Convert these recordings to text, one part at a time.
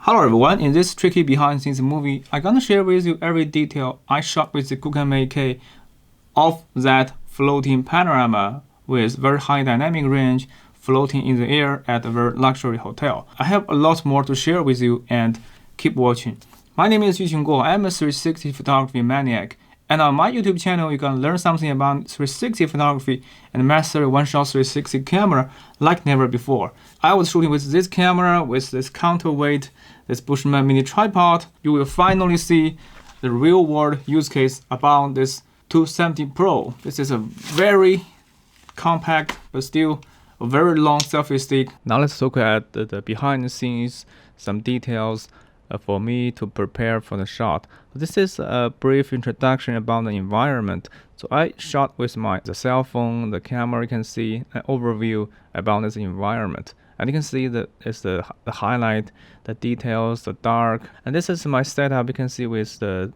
Hello everyone, in this tricky behind the scenes movie, I'm gonna share with you every detail I shot with the QooCam AK of that floating panorama with very high dynamic range floating in the air at a very luxury hotel. I have a lot more to share with you and keep watching. My name is Yuqing Guo. I'm a 360 photography maniac. And on my YouTube channel, you can learn something about 360 photography and master one-shot 360 camera like never before. I was shooting with this camera, with this counterweight, this Bushman mini tripod. You will finally see the real-world use case about this 270 Pro. This is a very compact, but still a very long selfie stick. Now let's look at the behind the scenes, some details for me to prepare for the shot. This is a brief introduction about the environment. So I shot with the cell phone, the camera. You can see an overview about this environment. And you can see that it's the highlight, the details, the dark. And this is my setup. You can see with the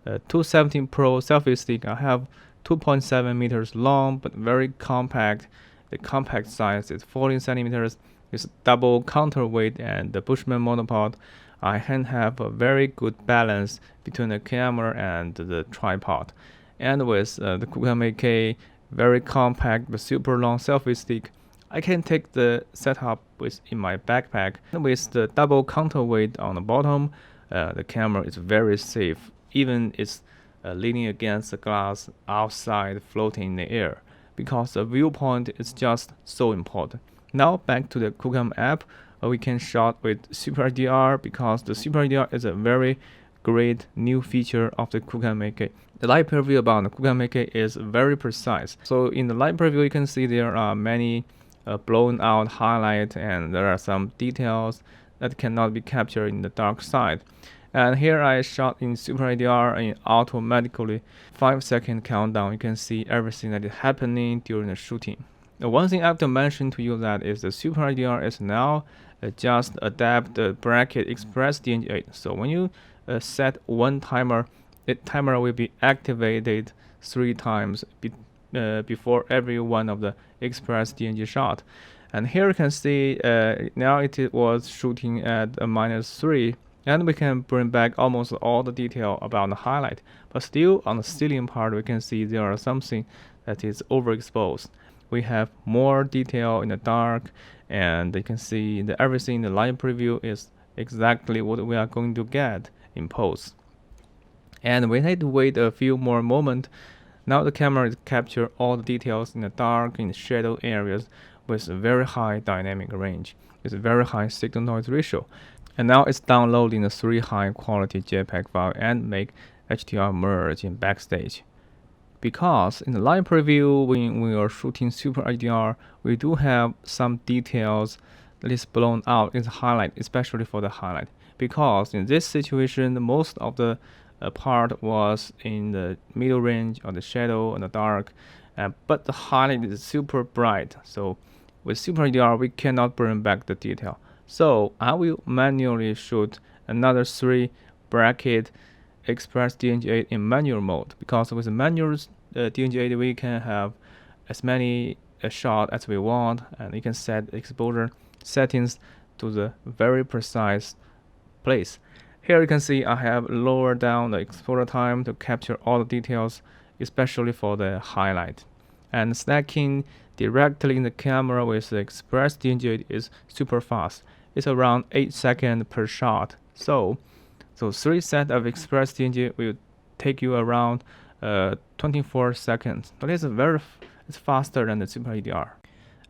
270 Pro selfie stick, I have 2.7 meters long, but very compact. The compact size is 14 centimeters. It's double counterweight and the Bushman monopod. I can have a very good balance between the camera and the tripod. And with the QooCam AK, very compact but super long selfie stick, I can take the setup in my backpack. And with the double counterweight on the bottom, the camera is very safe, even it's leaning against the glass outside floating in the air, because the viewpoint is just so important. Now back to the QooCam app. We can shot with SuperHDR because the SuperHDR is a very great new feature of the QooCam AK. The light preview about the QooCam AK is very precise. So in the light preview, you can see there are many blown out highlights, and there are some details that cannot be captured in the dark side. And here I shot in SuperHDR and automatically 5-second countdown. You can see everything that is happening during the shooting. The one thing I have to mention to you that is the SuperHDR is now just adapt the bracket Express DNG8. So when you set one timer, the timer will be activated 3 times before every one of the Express DNG shot. And here you can see now it was shooting at a -3, and we can bring back almost all the detail about the highlight. But still on the ceiling part, we can see there are something that is overexposed. We have more detail in the dark, and you can see that everything in the light preview is exactly what we are going to get in post. And we need to wait a few more moments. Now the camera is capture all the details in the dark, in the shadow areas, with a very high dynamic range, with a very high signal noise ratio. And now it's downloading the 3 high quality JPEG file and make HDR merge in backstage. Because in the live preview, when we are shooting SuperHDR, we do have some details that is blown out in the highlight, especially for the highlight. Because in this situation, most of the part was in the middle range or the shadow and the dark, but the highlight is super bright. So with SuperHDR, we cannot bring back the detail. So I will manually shoot another 3 bracket Express DNG8 in manual mode, because with the manual DNG8 we can have as many shots as we want, and you can set exposure settings to the very precise place. Here you can see I have lowered down the exposure time to capture all the details, especially for the highlight. And stacking directly in the camera with the Express DNG8 is super fast. It's around 8 seconds per shot. So 3 sets of Express DNG will take you around 24 seconds. But it's faster than the SuperHDR.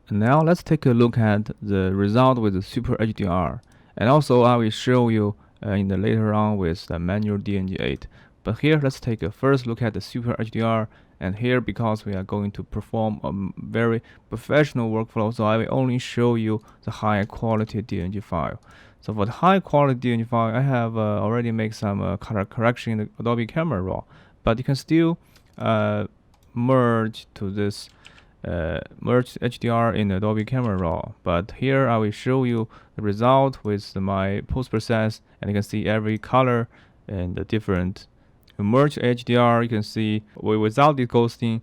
And now let's take a look at the result with the SuperHDR. And also I will show you in the later on with the manual DNG8. But here let's take a first look at the SuperHDR. And here, because we are going to perform a very professional workflow, so I will only show you the high quality DNG file. So for the high quality DNG file, I have already made some color correction in the Adobe Camera Raw, but you can still merge to this merge HDR in Adobe Camera Raw. But here I will show you the result with my post process, and you can see every color and the different merge HDR. You can see without the ghosting,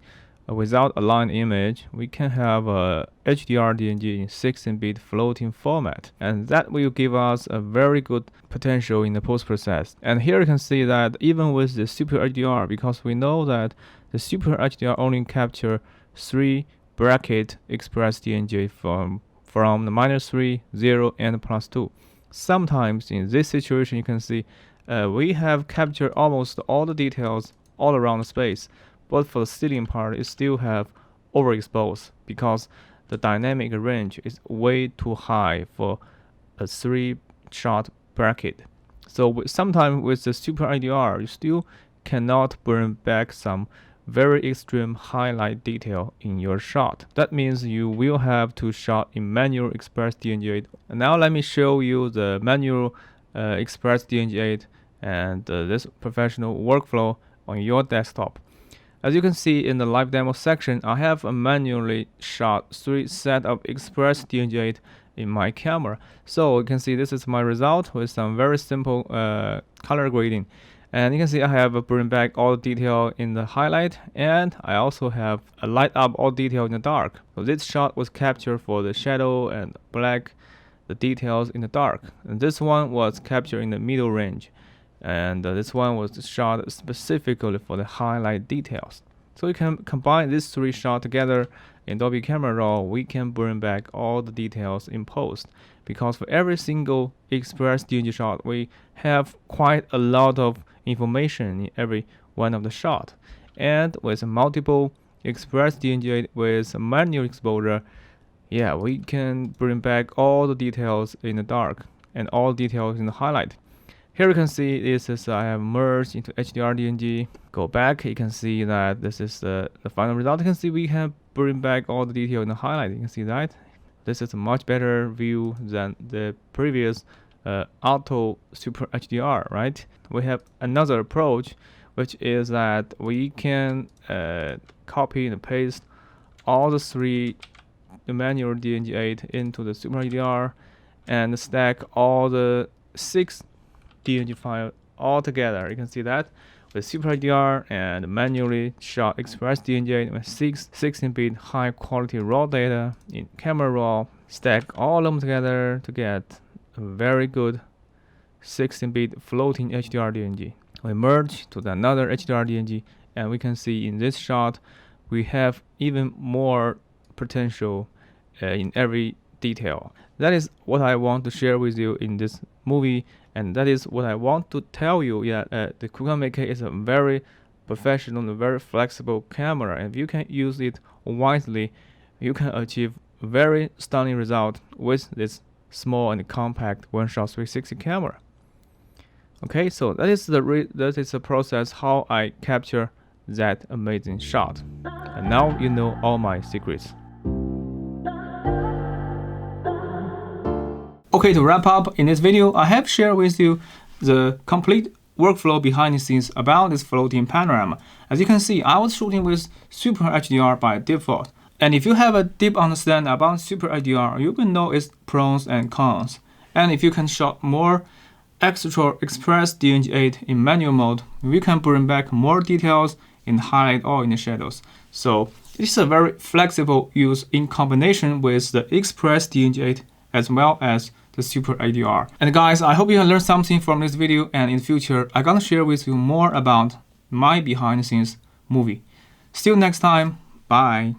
without aligned image, we can have a HDR DNG in 16-bit floating format, and that will give us a very good potential in the post-process. And here you can see that even with the SuperHDR, because we know that the SuperHDR only capture 3 bracket Express DNG from the -3, 0, and +2. Sometimes in this situation, you can see we have captured almost all the details all around the space, but for the ceiling part, it still have overexposed because the dynamic range is way too high for a 3-shot bracket. So sometimes with the SuperHDR, you still cannot bring back some very extreme highlight detail in your shot. That means you will have to shot in manual Express DNG8. And now let me show you the manual Express DNG8 and this professional workflow on your desktop. As you can see in the live demo section, I have manually shot 3 sets of Express DNG8 in my camera. So you can see this is my result with some very simple color grading. And you can see I have bring back all the detail in the highlight, and I also have light up all detail in the dark. So this shot was captured for the shadow and black, the details in the dark. And this one was captured in the middle range. And this one was shot specifically for the highlight details. So you can combine these 3 shots together in Dolby Camera Raw. We can bring back all the details in post, because for every single Express DNG shot, we have quite a lot of information in every one of the shot. And with multiple Express DNG8 with manual exposure, yeah, we can bring back all the details in the dark and all details in the highlight. Here you can see this is I have merged into HDR DNG. Go back, you can see that this is the final result. You can see we can bring back all the detail in the highlight. You can see that this is a much better view than the previous auto SuperHDR, right? We have another approach, which is that we can copy and paste all the 3 manual DNG8 into the SuperHDR and stack all the 6 DNG file all together. You can see that with SuperHDR and manually shot Express DNG8 with 16-bit high quality raw data in Camera Raw, stack all of them together to get a very good 16-bit floating HDR DNG. We merge to another HDR DNG, and we can see in this shot we have even more potential in every detail. That is what I want to share with you in this movie, and that is what I want to tell you. Yeah, the QooCam 8K is a very professional and very flexible camera, and if you can use it wisely, you can achieve very stunning result with this small and compact one-shot 360 camera. Okay, so that is the process how I capture that amazing shot, and now you know all my secrets. Okay, to wrap up, in this video, I have shared with you the complete workflow behind the scenes about this floating panorama. As you can see, I was shooting with SuperHDR by default. And if you have a deep understanding about SuperHDR, you can know its pros and cons. And if you can shot more extra Express DNG8 in manual mode, we can bring back more details in highlight or in the shadows. So it's a very flexible use in combination with the Express DNG8 as well as the SuperHDR. And guys, I hope you have learned something from this video, and in the future, I'm gonna share with you more about my behind the scenes movie. See you next time. Bye.